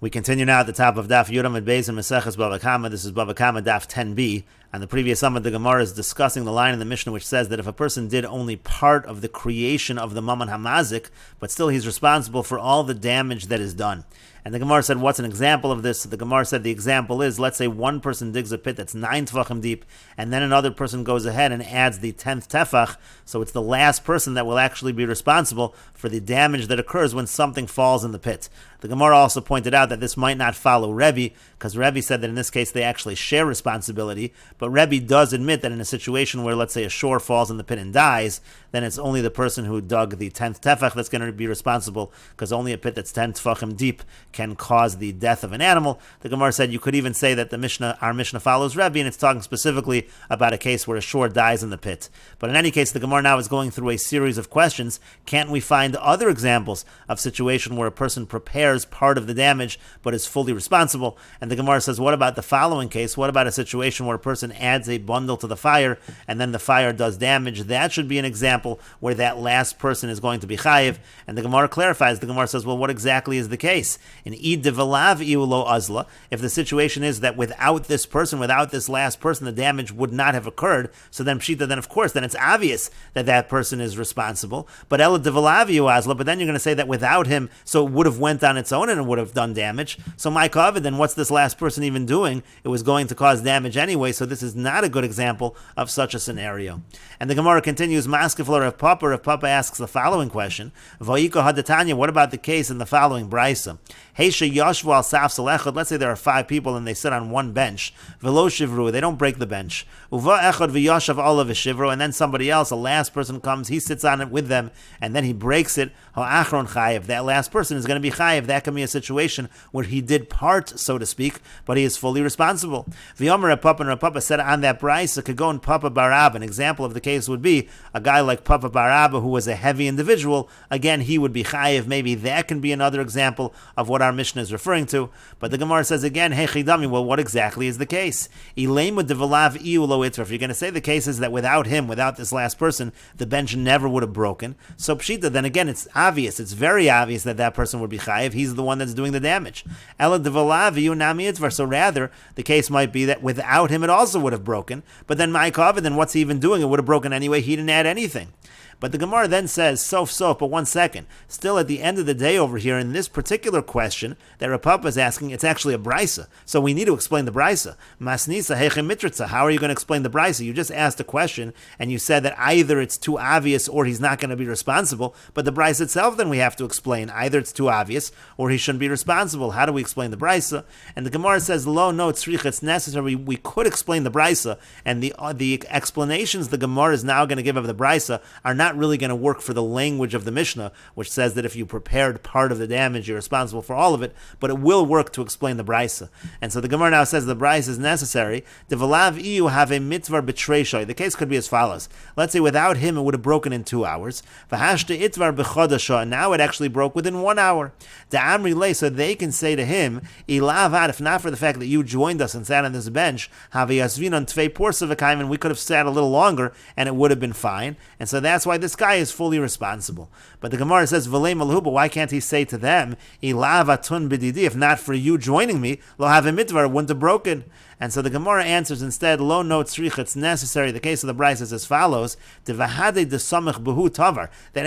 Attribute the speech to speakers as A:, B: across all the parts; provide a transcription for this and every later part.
A: We continue now at the top of Daf Yomi Gemara and Meseches Bava Kamma. This is Bava Kamma Daf 10b. On the previous summit, the Gemara is discussing the line in the Mishnah which says that if a person did only part of the creation of the Mammon Hamazik, but still he's responsible for all the damage that is done. And the Gemara said, what's an example of this? The Gemara said the example is, let's say one person digs a pit that's 9 tefachim deep, and then another person goes ahead and adds the 10th tefach, so it's the last person that will actually be responsible for the damage that occurs when something falls in the pit. The Gemara also pointed out that this might not follow Rebbe, because Rebbe said that in this case they actually share responsibility, but Rebbe does admit that in a situation where, let's say, a shore falls in the pit and dies, then it's only the person who dug the 10th tefach that's going to be responsible, because only a pit that's 10 tefachim deep can cause the death of an animal. The Gemara said you could even say that our Mishnah follows Rebbe, and it's talking specifically about a case where a shore dies in the pit. But in any case, the Gemara now is going through a series of questions. Can't we find other examples of situation where a person prepares part of the damage but is fully responsible? And the Gemara says, what about the following case? What about a situation where a person adds a bundle to the fire and then the fire does damage? That should be an example where that last person is going to be chayiv. And the Gemara clarifies. The Gemara says, well, what exactly is the case? In id develav iulo azla, if the situation is that without this person, without this last person, the damage would not have occurred, so then pshita, then of course, then it's obvious that that person is responsible. But ela develav iu azla, but then you're going to say that without him, so it would have went on its own and it would have done damage. So my kavid, then what's this last person even doing? It was going to cause damage anyway, so this is not a good example of such a scenario. And the Gemara continues, Maskefler of Papa. Rav Papa asks the following question, Vayiko hadatanya, what about the case in the following brisa? Let's say there are 5 people and they sit on one bench. Velo shivru, they don't break the bench. Uva echad v'yashav olav v'shivru, and then somebody else, a last person comes, he sits on it with them, and then he breaks it. Ha'achron chayiv, that last person is going to be chayiv. That can be a situation where he did part, so to speak, but he is fully responsible. V'yomer Rav Papa, and Rav Papa said on that brisa, could go in Papa bar Abba. An example of the case would be a guy like Papa bar Abba who was a heavy individual. Again, he would be chayiv. Maybe that can be another example of what our Mishnah is referring to. But the Gemara says again, hey chidami, well, what exactly is the case? If you're going to say the case is that without him, without this last person, the bench never would have broken, so pshita, then again, it's obvious, it's very obvious that that person would be chayiv. He's the one that's doing the damage. So rather, the case might be that without him, it also would have broken, but then ma'ikav, then what's he even doing? It would have broken anyway. He didn't add anything. But the Gemara then says, but 1 second. Still at the end of the day over here, in this particular question that Rav Papa is asking, it's actually a brisa. So we need to explain the brisa. Masnisa hechem mitritza. How are you going to explain the brisa? You just asked a question, and you said that either it's too obvious or he's not going to be responsible. But the brisa itself, then we have to explain. Either it's too obvious or he shouldn't be responsible. How do we explain the brisa? And the Gemara says, lo, no, tzricha, it's necessary. We could explain the brisa, and the explanations the Gemara is now going to give of the brisa are not really going to work for the language of the Mishnah, which says that if you prepared part of the damage, you're responsible for all of it, but it will work to explain the brisa. And so the Gemara now says the brisa is necessary. Devalav iu have a mitzvah betreishoy. The case could be as follows. Let's say without him it would have broken in 2 hours. V'hashte itvar b'chodasha. Now it actually broke within 1 hour. Da'amri lei, so they can say to him, ilavad, if not for the fact that you joined us and sat on this bench, have a yasvinon tvei porsavakaim, and we could have sat a little longer and it would have been fine. And so that's why this guy is fully responsible. But the Gemara says, V'lei malhu, but why can't he say to them, ilavatun b'didi, if not for you joining me, lo have a mitzvah, it wouldn't have broken. And so the Gemara answers instead, lo no tzricha, it's necessary. The case of the brisa is as follows, devahade desamech behu tavar, that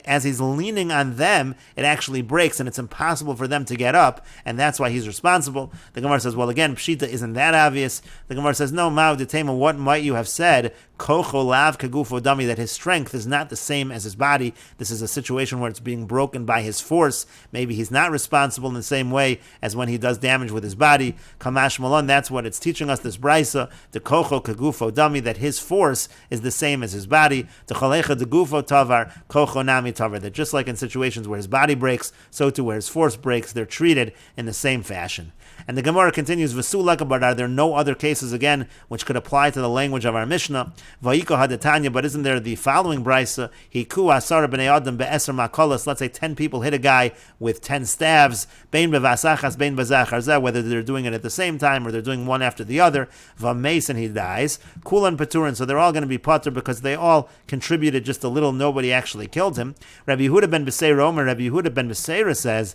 A: as he's leaning on them, it actually breaks and it's impossible for them to get up, and that's why he's responsible. The Gemara says, well again, pshita, isn't that obvious? The Gemara says, no, ma'u detema, what might you have said? Kocho lav kagufo dami, that his strength is not the same as his body. This is a situation where it's being broken by his force. Maybe he's not responsible in the same way as when he does damage with his body. Kamash malon, that's what it's teaching us, this brisa, the kocho kagufo dami, that his force is the same as his body. The chalecha de gufo tavar, kocho nami tavar, that just like in situations where his body breaks, so too where his force breaks, they're treated in the same fashion. And the Gemara continues, V'sulaka, but are there no other cases again which could apply to the language of our Mishnah? Vayiko hadatanya, but isn't there the following brisa? Hiku asara b'nei adam be'eser makolas. Let's say 10 people hit a guy with 10 stabs. Bein bevasachas, bein bezachar, whether they're doing it at the same time or they're doing one after the other. V'meis, and he dies. Kulan paturin, so they're all going to be patur because they all contributed just a little. Nobody actually killed him. Rabbi Yehuda ben Beseira Omer, Rabbi Yehuda ben Beseira says,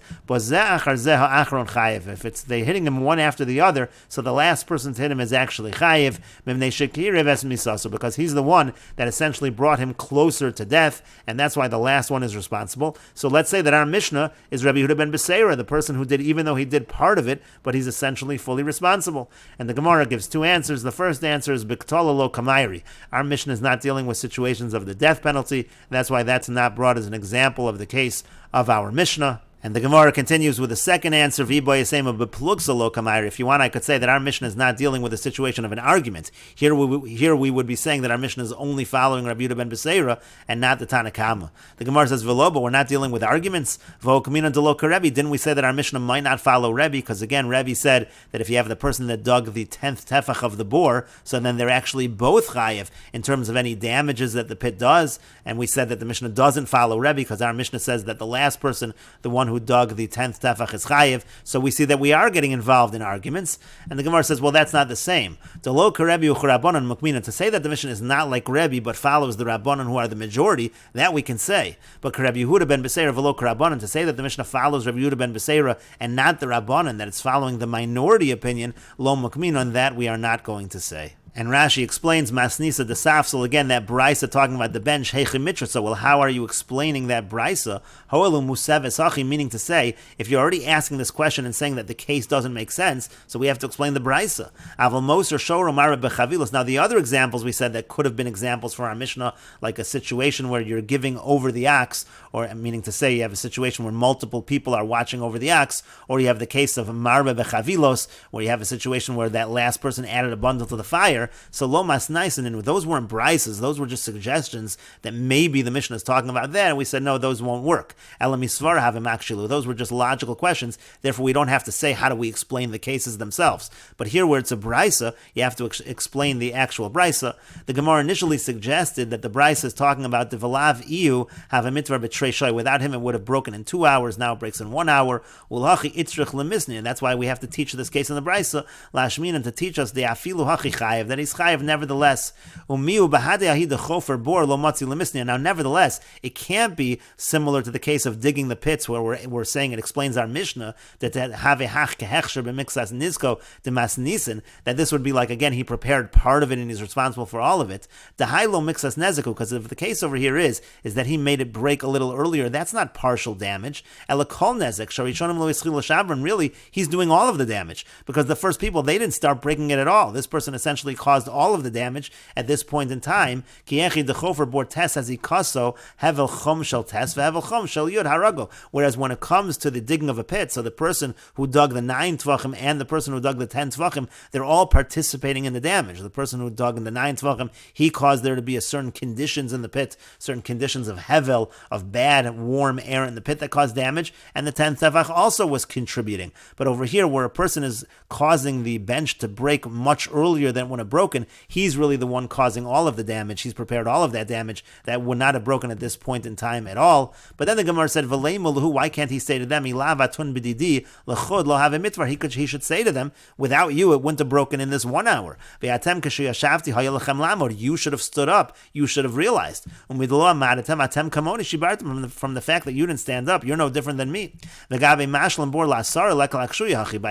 A: if it's they hitting him one after the other, so the last person to hit him is actually chayiv, because he's the one that essentially brought him closer to death, and that's why the last one is responsible. So let's say that our Mishnah is Rabbi Yehuda ben Beseira, the person who did, even though he did part of it, but he's essentially fully responsible. And the Gemara gives two answers. The first answer is Biktala lo Kamairi. Our Mishnah is not dealing with situations of the death penalty, and that's why that's not brought as an example of the case of our Mishnah. And the Gemara continues with the second answer, if you want, I could say that our Mishnah is not dealing with a situation of an argument. Here we would be saying that our Mishnah is only following Rabbi Yehuda ben Beseira and not the Tana Kamma. The Gemara says, but we're not dealing with arguments. Didn't we say that our Mishnah might not follow Rebbe? Because again, Rebbe said that if you have the person that dug the 10th tefach of the bore, so then they're actually both chayiv in terms of any damages that the pit does. And we said that the Mishnah doesn't follow Rebbe because our Mishnah says that the last person, the one who dug the 10th tefach, is chayiv. So we see that we are getting involved in arguments. And the Gemara says, well, that's not the same. To say that the Mishnah is not like Rebbe but follows the Rabbanan who are the majority, that we can say. But Rabbi Yehuda ben Beseira v'lo Rabbanan, to say that the Mishnah follows Rabbi Yehuda ben Beseira and not the Rabbanan, that it's following the minority opinion, lo mukminon, that we are not going to say. And Rashi explains Masnisa de Safsel, again, that brisa talking about the bench, Heichim. So, well, how are you explaining that brisa? Hoelu Musev Esachi, meaning to say, if you're already asking this question and saying that the case doesn't make sense, so we have to explain the brisa. Aval Moser Shoro Mara Bechavilos. Now, the other examples we said that could have been examples for our Mishnah, like a situation where you're giving over the ox, or meaning to say you have a situation where multiple people are watching over the ox, or you have the case of Marba Bechavilos, where you have a situation where that last person added a bundle to the fire. So Lomas Nisan, and those weren't brises, those were just suggestions that maybe the Mishnah is talking about that, and we said, no, those won't work. Elamisvara havim akshilu, those were just logical questions, therefore we don't have to say how do we explain the cases themselves. But here where it's a brisa, you have to explain the actual brisa. The Gemara initially suggested that the brisa is talking about the Velav Iu have a mitzvah betray shoy. Without him it would have broken in 2 hours, now it breaks in 1 hour. Ulachi itzrich lemisni, and that's why we have to teach this case in the brisa, lashmin, and to teach us the afilu hachi chayev, that he's chayev nevertheless. Umiu bahade ahid chofer bor lo matzi lemisnia. Now, nevertheless, it can't be similar to the case of digging the pits, where we're saying it explains our Mishnah that have a hach kehechsher b'mixas nizko demas nisin, that this would be like, again, he prepared part of it and he's responsible for all of it. The lo mixas neziku, because if the case over here is that he made it break a little earlier, that's not partial damage. Elakol nezek sharishonim lo ischil l'shavron. Really, he's doing all of the damage, because the first people, they didn't start breaking it at all. This person essentially caused all of the damage at this point in time. Whereas when it comes to the digging of a pit, so the person who dug the 9 tvachim and the person who dug the 10 tvachim, they're all participating in the damage. The person who dug in the 9 tvachim, he caused there to be a certain conditions in the pit, certain conditions of hevel, of bad warm air in the pit that caused damage, and the 10th tefach also was contributing. But over here, where a person is causing the bench to break much earlier than when it broken, he's really the one causing all of the damage. He's prepared all of that damage that would not have broken at this point in time at all. But then the Gemara said, why can't he say to them, he should say to them, without you, it wouldn't have broken in this 1 hour. You should have stood up. You should have realized. From the fact that you didn't stand up, you're no different than me. By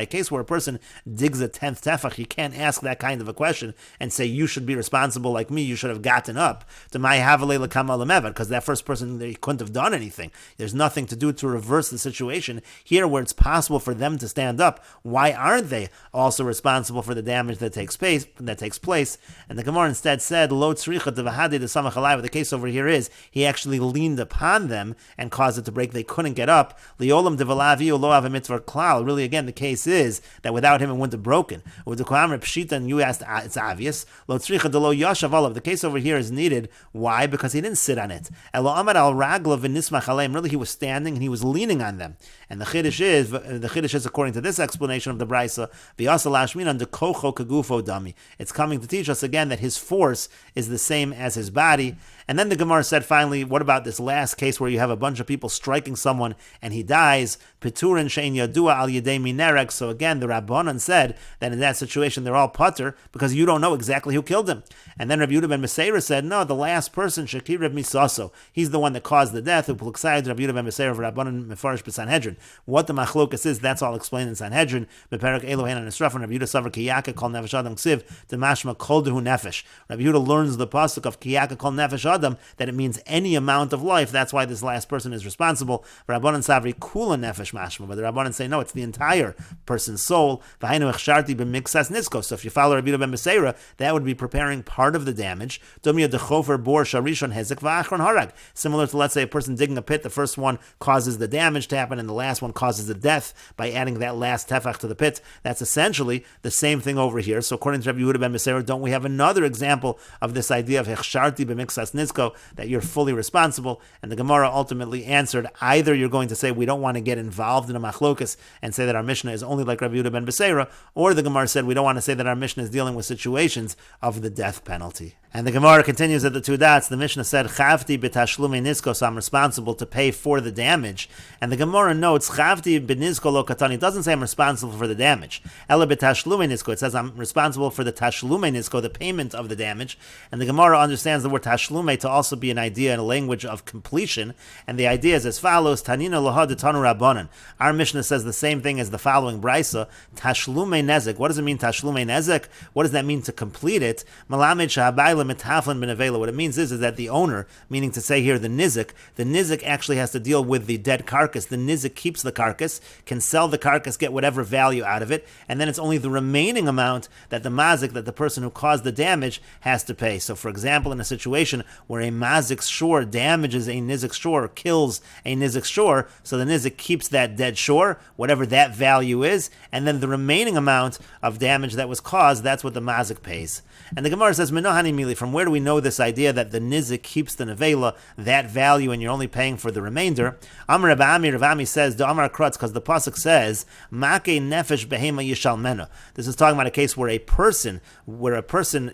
A: a case where a person digs a 10th tefach, you can't ask that kind of a question and say, you should be responsible like me, you should have gotten up. To my havalei lekama lemevad, because that first person, they couldn't have done anything. There's nothing to do to reverse the situation. Here, where it's possible for them to stand up, why aren't they also responsible for the damage that takes place? And the Gemara instead said, Lo tzricha devahadi de samach alai. The case over here is, he actually leaned upon on them and caused it to break. They couldn't get up. Liolam devalavi lo have a mitzvah klal. Really, again, the case is that without him it wouldn't have broken. With the Kuhamra Pshita, and you asked, it's obvious. Lo tzricha de lo yashav olav. The case over here is needed. Why? Because he didn't sit on it. Elo amar al raglo v'nismach aleim. Really, he was standing and he was leaning on them. And the chiddush is according to this explanation of the brisa, v'yasa lashmin de kocho kagufo dami. It's coming to teach us again that his force is the same as his body. And then the Gemara said finally, what about this last case where you have a bunch of people striking someone and he dies? Peturin shein yadua al yedei minerek. So again, the Rabbanan said that in that situation they're all putter because you don't know exactly who killed him. And then Rabbi Yehuda ben Meseira said, no, the last person, Shakir Reb Misaso, he's the one that caused the death. Who Rabbi Yehuda ben Meseira of Rabbanan Mefarish b'Sanhedrin. What the machlokas is, that's all explained in Sanhedrin. Beperak Elohen and Esraf and Rabbi Yehuda Savar Kiyaka called Nefesh Adam Ksiv Demashma Kol Dehu Nefesh. Rabbi Yehuda learns the pasuk of Kiyaka called Nefesh Adam that it means any amount of life. That's why this last person is responsible. Rabbanan Savri Kula Nefesh Mashma, but the Rabbanan say no, it's the entire person's soul. V'hainu echsharti b'miksas nisko. So if you follow Rabbi Yehuda ben Meseira, that would be preparing part of the damage. Dumya dechofer bor sharishon hezek v'achron harag. Similar to, let's say, a person digging a pit. The first one causes the damage to happen, and the last one causes the death by adding that last tefach to the pit. That's essentially the same thing over here. So according to Rabbi Yehuda ben Meseira, don't we have another example of this idea of hechsharti b'miksas nisko, that you're fully responsible? And the Gemara ultimately answered, either you're going to say we don't want to get involved in a machlokas and say that our Mishnah is only like Rabbi Yehuda ben Meseira, or the Gemara said we don't want to say that our Mishnah is dealing with situations of the death penalty. And the Gemara continues at the two dots. The Mishnah said, Chavti b'tashlume nisko, so I'm responsible to pay for the damage. And the Gemara notes, Chavti b'nisko lo katani. It doesn't say I'm responsible for the damage. Ela b'tashlume nisko. It says I'm responsible for the tashlume nisko, the payment of the damage. And the Gemara understands the word tashlume to also be an idea in a language of completion. And the idea is as follows, Tanina loha detanu rabbanan. Our Mishnah says the same thing as the following brisa, tashlume nezek. What does it mean, tashlume nezek? What does that mean to complete it? Malamed shahabayla. What it means is that the owner, meaning to say here the nizik actually has to deal with the dead carcass. The nizik keeps the carcass, can sell the carcass, get whatever value out of it, and then it's only the remaining amount that the mazik, that the person who caused the damage, has to pay. So for example, in a situation where a mazik's shore damages a nizik's shore, kills a nizik's shore, so the nizik keeps that dead shore, whatever that value is, and then the remaining amount of damage that was caused, that's what the mazik pays. And the Gemara says, Minohani mili, from where do we know this idea that the nizik keeps the nevela, that value, and you're only paying for the remainder? Amar Rav Ami says, the Amar Krutz, because the pasuk says, Make nefesh behema yishal mena. This is talking about a case where a person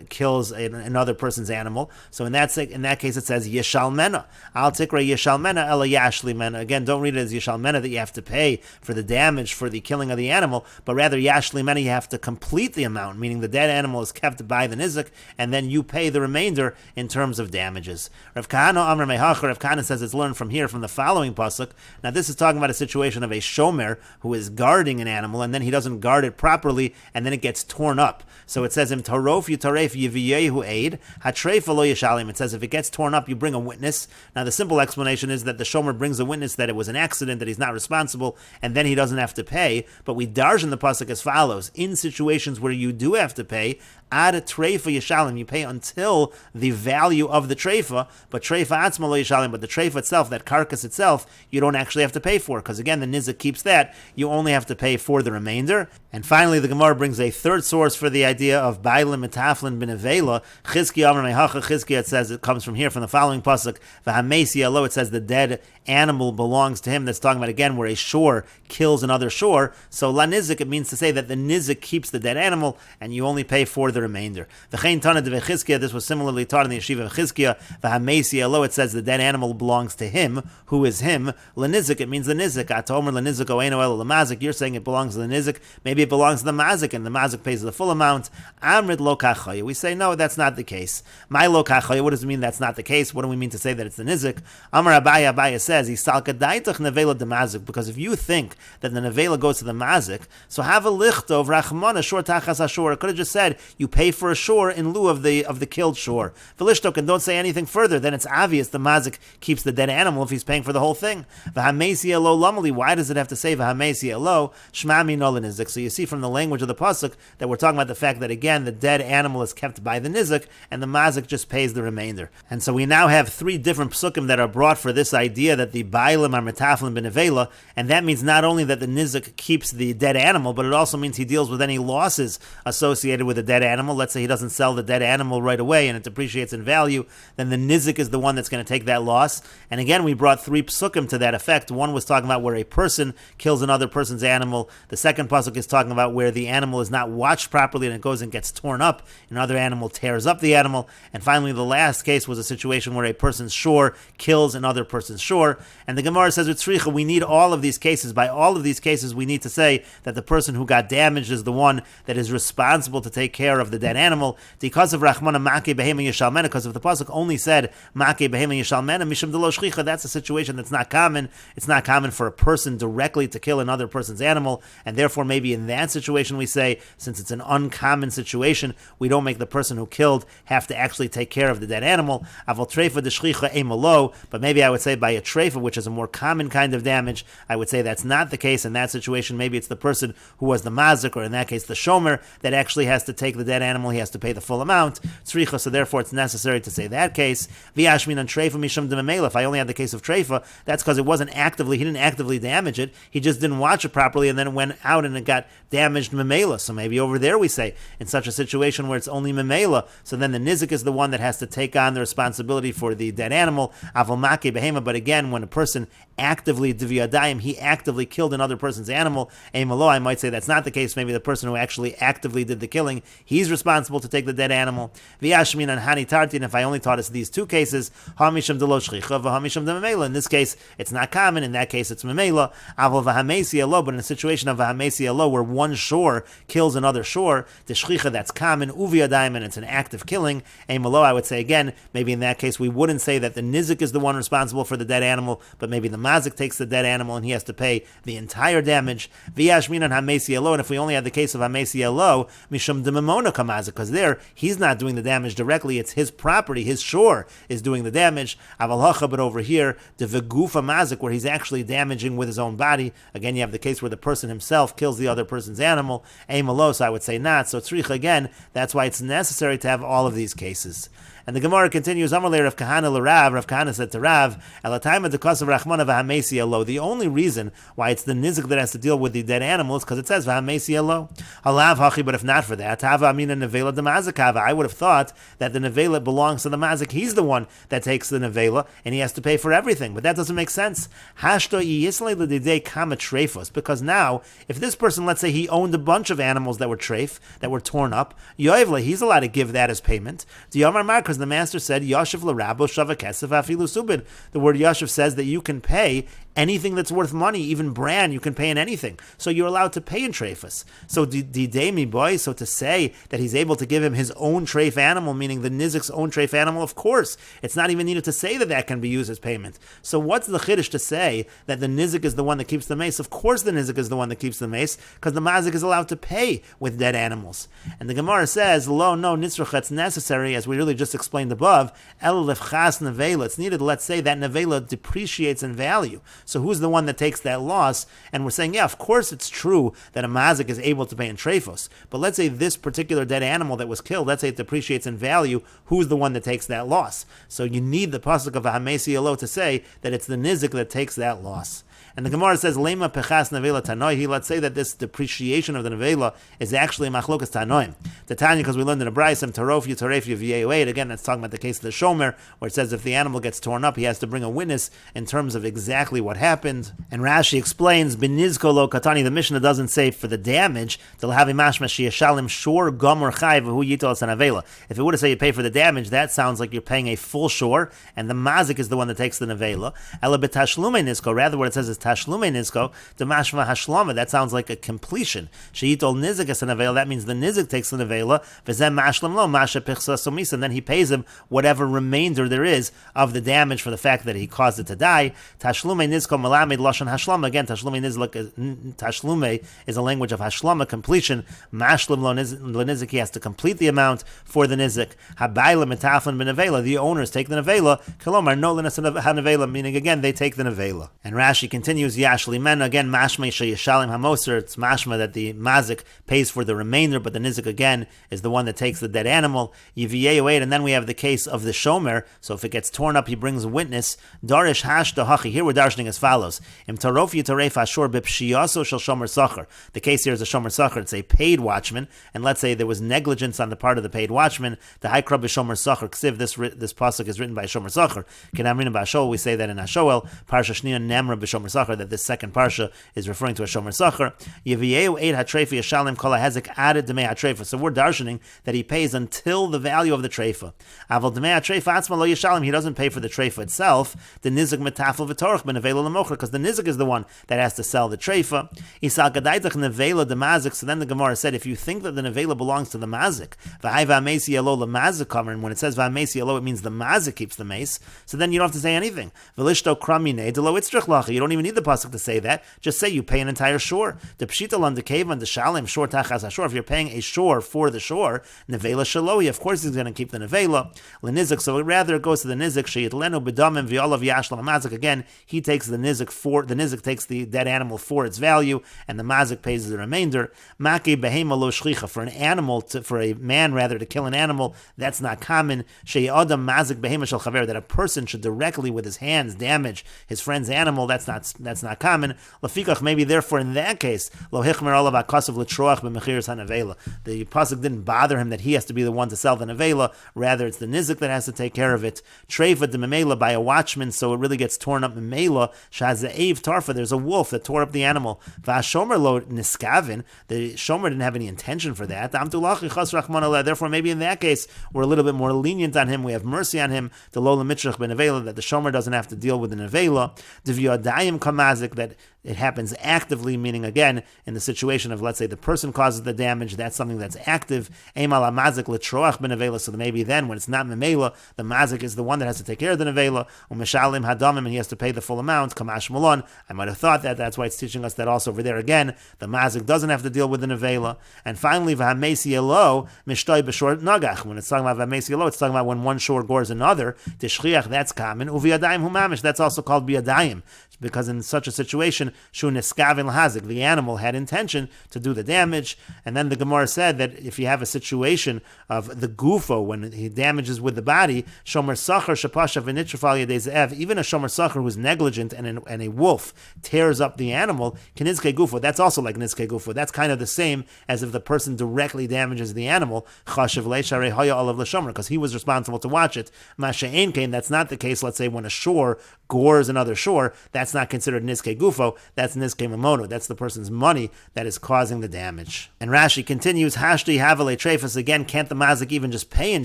A: kills another person's animal. So in that case it says yishal mena. Al tikra yishal mena ela yashli mena. Again, don't read it as yishal mena that you have to pay for the damage for the killing of the animal, but rather yashli mena, you have to complete the amount, meaning the dead animal is kept by the nizik, and then you pay the remainder in terms of damages. Rav Kahana Amar Mehacha, Rav Kahana says it's learned from here, from the following pasuk. Now this is talking about a situation of a shomer who is guarding an animal, and then he doesn't guard it properly, and then it gets torn up. So it says, Im tarof yutaref yiviyehu aid, hatrefa lo yishalim. It says if it gets torn up, you bring a witness. Now the simple explanation is that the shomer brings a witness that it was an accident, that he's not responsible, and then he doesn't have to pay. But we darshan the pasuk as follows: in situations where you do have to pay, ad treifa yishalim, you pay until the value of the treifa, but treifa atzma lo yishalim, but the treifa itself, that carcass itself, you don't actually have to pay for, because again, the nizik keeps that, you only have to pay for the remainder. And finally, the Gemara brings a third source for the idea of bailim metaflin benevela. Chizkiya Amar Mehacha, Chizkiya, it says, it comes from here, from the following pasuk, v'hamesi alo, it says the dead animal belongs to him. That's talking about, again, where a shore kills another shore. So la nizik, it means to say that the nizik keeps the dead animal, and you only pay for the remainder. V'chein tana de v'chizkiya, this was similarly taught in the yeshiva of Chizkiya, v'hamesi alo, it says the dead animal belongs to him. Who is him? La nizik, it means the nizik. Atomer la nizik oeno el mazik, you're saying it belongs to the nizik, maybe it belongs to the mazik, and the mazik pays the full amount. Amrid lo kachaya, we say no, that's not the case. My lo kachaya, what does it mean that's not the case? What do we mean to say that it's the nizik? Amar Abaya says, Isalkadaitach nevela de mazik, because if you think that the nevela goes to the mazik, so have a lichtov rachmana shor tachas ashor. It could have just said you pay for a shore in lieu of the killed shore. Velishtok, and don't say anything further. Then it's obvious the mazik keeps the dead animal if he's paying for the whole thing. V'hamesi elo lamali. Why does it have to say v'hamesi elo? Shmami nola nizik. So you see from the language of the pasuk that we're talking about the fact that again the dead animal is kept by the nizik and the mazik just pays the remainder. And so we now have three different psukim that are brought for this idea that the bailim are metaflim b'nevela, and that means not only that the nizik keeps the dead animal, but it also means he deals with any losses associated with a dead animal. Let's say he doesn't sell the dead animal right away and it depreciates in value, then the nizik is the one that's going to take that loss. And again, we brought three psukim to that effect. One was talking about where a person kills another person's animal. The second pasuk is talking about where the animal is not watched properly and it goes and gets torn up. Another animal tears up the animal. And finally, the last case was a situation where a person's shore kills another person's shore. And the Gemara says with Tzricha, we need all of these cases. By all of these cases, we need to say that the person who got damaged is the one that is responsible to take care of the dead animal. Because of Rachmana Make Behema Yishalmena, because if the pasuk only said Make Behema Yishalmena Mishum Delo Shchicha, that's a situation that's not common. It's not common for a person directly to kill another person's animal, and therefore maybe in that situation we say, since it's an uncommon situation, we don't make the person who killed have to actually take care of the dead animal. Aval treifa de shchicha emalo, but maybe I would say by a treifa, which is a more common kind of damage, I would say that's not the case. In that situation, maybe it's the person who was the mazik, or in that case the shomer, that actually has to take the dead animal. He has to pay the full amount. Tzricha, so therefore it's necessary to say that case. V'yashmin on treifa mishum dememela. If I only had the case of treifa, that's because it wasn't actively, he didn't actively damage it. He just didn't watch it properly, and then it went out and it got damaged memela. So maybe over there we say, in such a situation where it's only memela, so then the nizik is the one that has to take on the responsibility for the dead animal. Aval make behema, but again, when a person actively diviyadayim, he actively killed another person's animal, emalo, I might say that's not the case. Maybe the person who actually actively did the killing, he's responsible to take the dead animal. V'yashmin and hani tartin, if I only taught us these two cases, hamisham delo shchicha v'hamisham dememela. In this case, it's not common. In that case, it's memela. Aval v'hamesi alo, but in a situation of v'hamesi alo, where one shore kills another shore, the shchicha, that's common, uviyadayim, and it's an active killing, emalo, I would say again, maybe in that case we wouldn't say that the nizik is the one responsible for the dead animal, but maybe the mazik takes the dead animal and he has to pay the entire damage. V'yashmin and hamesi alo, and if we only had the case of hamesi alo, mishum dememona kamazik, because there he's not doing the damage directly, it's his property, his shore is doing the damage. Aval hacha, but over here, the vegufa mazik, where he's actually damaging with his own body. Again, you have the case where the person himself kills the other person's animal. Emalo, so I would say not. So tzricha again, that's why it's necessary to have all of these cases. And the Gemara continues, Amalei Rav Kahana l'Rav, Rav Kahana said to Rav, Elatayma dekos of Rachmana v'hamesi alo. The only reason why it's the nizik that has to deal with the dead animal is because it says v'hamesi alo. Halav hachi, but if not for that, hava amina nevela demazikava. I would have thought that the nevela belongs to the mazik. He's the one that takes the nevela, and he has to pay for everything. But that doesn't make sense. Hashto yislei l'didei kama treifos. Because now, if this person, let's say he owned a bunch of animals that were treif, that were torn up, yoivle, he's allowed to give that as payment. Diyamar mar, because the master said, Yashiv l'rabo shava kesef afilu subin. The word Yashiv says that you can pay anything that's worth money, even bran, you can pay in anything. So you're allowed to pay in treifas. So didemi boy, so to say that he's able to give him his own treif animal, meaning the nizik's own treif animal, of course, it's not even needed to say that that can be used as payment. So what's the chiddush to say that the nizik is the one that keeps the mace? Of course the nizik is the one that keeps the mace, because the mazik is allowed to pay with dead animals. And the Gemara says, lo, no, nitzrach, it's necessary, as we really just explained above, el lefchas nevela, it's needed, let's say that nevela depreciates in value. So who's the one that takes that loss? And we're saying, yeah, of course it's true that a mazik is able to pay in treifos, but let's say this particular dead animal that was killed, let's say it depreciates in value, who's the one that takes that loss? So you need the pasuk of Hamesi Elo to say that it's the nizik that takes that loss. And the Gemara says, Lema pechas nevela tanoi. Let's say that this depreciation of the nevela is actually machlokas tanoim. The Tanya, because we learned in a braysim, tarofyu tarefyu v'yeiweit. Again, that's talking about the case of the shomer, where it says if the animal gets torn up, he has to bring a witness in terms of exactly what happened. And Rashi explains, Benizko lo katani. The Mishnah doesn't say for the damage. They'll have mashma sheyashalim shor gomer chayv who yitol sanavela. If it would have said you pay for the damage, that sounds like you're paying a full shore, and the mazik is the one that takes the nevela. Ela betashlume nizko. Rather, what it says is Tashlume nizko, the mashma hashlama. That sounds like a completion. Sheitol nizik as a nevela. That means the nizik takes the nevela. V'zem mashlam lo masha pichsa somis, and then he pays him whatever remainder there is of the damage for the fact that he caused it to die. Tashlume nizko malamed lashon hashlama. Again, tashlume is a language of hashlama, completion. Mashlam lo nizik, he has to complete the amount for the nizik. Habayla metaflan benevela. The owners take the nevela. Kolomar no lenas hanevela, meaning again they take the nevela. And Rashi continues. continues, Yashli Men, again, Mashma Yeshalim Hamoser, it's Mashma that the Mazik pays for the remainder, but the Nizik again is the one that takes the dead animal. Yiviyeh, and then we have the case of the Shomer, so if it gets torn up, he brings a witness. Darish Hash Dahachi, here we're darshaning as follows. Im Tarof Yitaref Ashur Bipshiyaso Shal Shomer Sachar. The case here is a Shomer Sachar, it's a paid watchman, and let's say there was negligence on the part of the paid watchman. The High Krab Shomer Sachar, Ksiv, this pasuk is written by Shomer Sachar. Kinamrin Bashol, we say that in Ashoel, Parsha Shnia Nemra B'Shomer Sachar, that this second parsha is referring to a Shomer Sachar. Yeviyeu Eid Hatrefa Yeshalim Kol HaHezek added Demei HaTrefa. So we're darshaning that he pays until the value of the trefa. Aval Demei HaTrefa Atzma Lo Yeshalim, he doesn't pay for the trefa itself. The Nizik Metafel V'Torach B'Nevela L'Mocher, because the Nizik is the one that has to sell the trefa. Isal Gadaitach Nevela the Mazik. So then the Gemara said, if you think that the Nevela belongs to the Mazik, V'Hai V'Amesi Elo L'Mazik Kamer, and when it says V'Amesi Elo, it means the Mazik keeps the mace. So then you don't have to say anything. V'Lishto Kramine Delo Itzrich Lacha. You don't even need the pasuk to say that. Just say you pay an entire shore. The Pshita Lan the Cave and the Shalim Shore Tachas HaShore. If you're paying a shore for the shore, Nevela Shaloi, of course he's going to keep the Nevela. L'Nizik, so rather it goes to the Nizik. Sheyitlenu B'Damim V'Olav Yashlam Mazik. Again, he takes the Nizik takes the dead animal for its value, and the Mazik pays the remainder. Maki Behema Lo Shchicha, for an animal, for a man rather to kill an animal, that's not common. Sheyadam Mazik Behema Shel Chaver, that a person should directly with his hands damage his friend's animal, that's not common. Lafikach, maybe therefore in that case, Lo Hichmer Olav Akasav L'Troach B'Mechiras HaNevela. The pasuk didn't bother him that he has to be the one to sell the Nevela, rather it's the Nizik that has to take care of it. Treifa de Memela by a watchman, so it really gets torn up. Memela Shaza'ev Tarfa, there's a wolf that tore up the animal. V'Ashomer Lo Niskavin, the Shomer didn't have any intention for that. Amtulachi Chas Rachman Allah, therefore maybe in that case we're a little bit more lenient on him, we have mercy on him. The Lola Mitrach Ben Nevela, that the Shomer doesn't have to deal with the Nevela. Divyadayim Kamazik, that it happens actively, meaning again, in the situation of, let's say, the person causes the damage, that's something that's active. Eimal Mazik L'Troach Ben Nevela, so maybe then, when it's not Memela, the Mazik is the one that has to take care of the Nevela. Umeshalim Hadamim, and he has to pay the full amount. Kamash Malon, I might have thought that's why it's teaching us that also over there again, the Mazik doesn't have to deal with the Nevela. And finally, V'Hamesi Elo, Mishtoi B'Shor Nagach, when it's talking about V'Hamesi Elo, it's talking about when one shore gores another. Tishchiach, that's common. Uviyadayim Humamish, that's also called Biyadayim, because in such a situation, Shu Niskavin L'Hazik, the animal had intention to do the damage. And then the Gemara said that if you have a situation of the gufo, when he damages with the body, Shomer Sachar Shapasha V'Nitrafal Yadei Ze'ev, even a Shomer Sachar who's negligent and a wolf tears up the animal, Kinizke Gufo, that's also like Nizke Gufo. That's kind of the same as if the person directly damages the animal, Chashav Le'Sharei Haya Olav L'Shomer, because he was responsible to watch it. Masha'ein Kain, that's not the case, let's say, when a shore gores another shore, that's not considered Nizke Gufo, that's Nizke Mamono, that's the person's money that is causing the damage. And Rashi continues, Hashti Havale Trefos, again, can't the Mazik even just pay in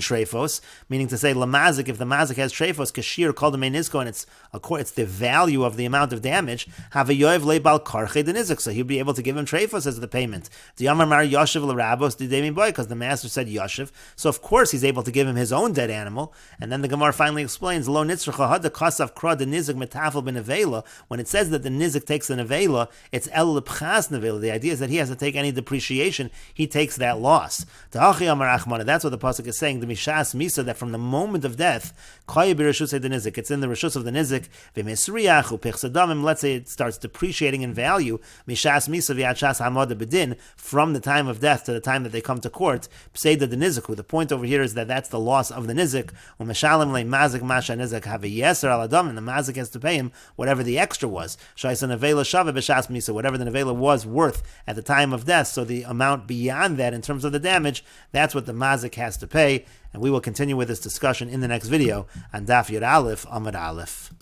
A: Trefos, meaning to say, Lamazik, if the Mazik has Trefos, Kashir called the Nizko, and it's the value of the amount of damage, have a Yoev Lebal Karche the Nizik, so he'll be able to give him Trefos as the payment. The Yamar Mar Yoshev L'Rabos Didemi Boy, because the master said Yoshev, so of course he's able to give him his own dead animal. And then the Gemara finally explains, Lo Nitzracha Had the Kasav Kra the Nizik Metafel Ben Nevela, when it says that the Nizik takes the Nevela, it's El L'Pchas Nevela. The idea is that he has to take any depreciation, he takes that loss. Ta'achi Amar Achmana, that's what the pasuk is saying, the Mishas Misa, that from the moment of death, Kaya B'Reshus the Nizik, it's in the Reshus of the Nizik, V'Mesriach U'Pichsadamim, let's say it starts depreciating in value, Mishas Misa V'Yachas Hamad Bedin, from the time of death to the time that they come to court, Pseida the Nizik. The point over here is that that's the loss of the Nizik, U'Meshalim Le Mazik Masha Nizik have a Yeser Al Adam, and the Mazik has to pay him whatever the extra was. Shaisa Nevela Shava B'Shas Misa, whatever the Nevela was worth at the time of death, so the amount beyond that in terms of the damage, that's what the Mazik has to pay. And we will continue with this discussion in the next video on Daf Yud Aleph Amud Aleph.